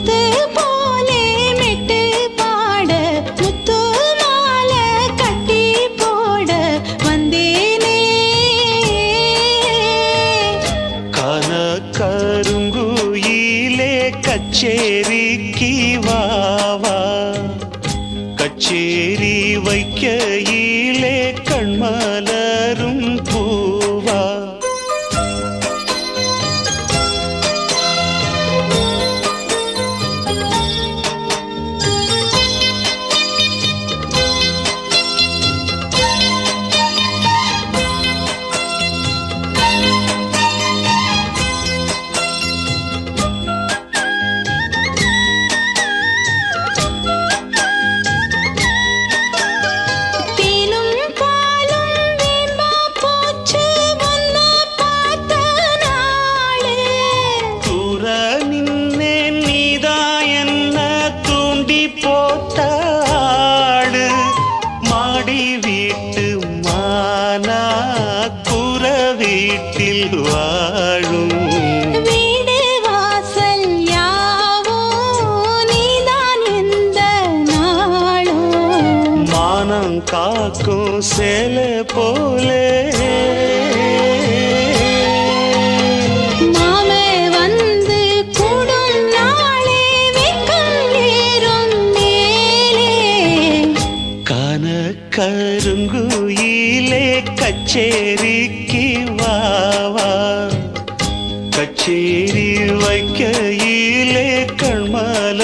முத்து போலே மெட்டு பாட முத்து மாலை கட்டி போட வந்தேனே கான கருங்குயிலே கச்சேரிக்கு வாவா கச்சேரி வைக்கையிலே கண்மலரும் பூவா வீட்டில் வாழும் வீடு வாசல் யாவோ நீதான் எந்த நாளும் மானம் காக்கும் சேலை போலே மாமே வந்து கூடும் நாளே வெக்கம் ஏறும் மேலே கான கருங்குயிலே கச்சேரிக்கு வாவா கச்சேரி வைக்கையிலே கண்மல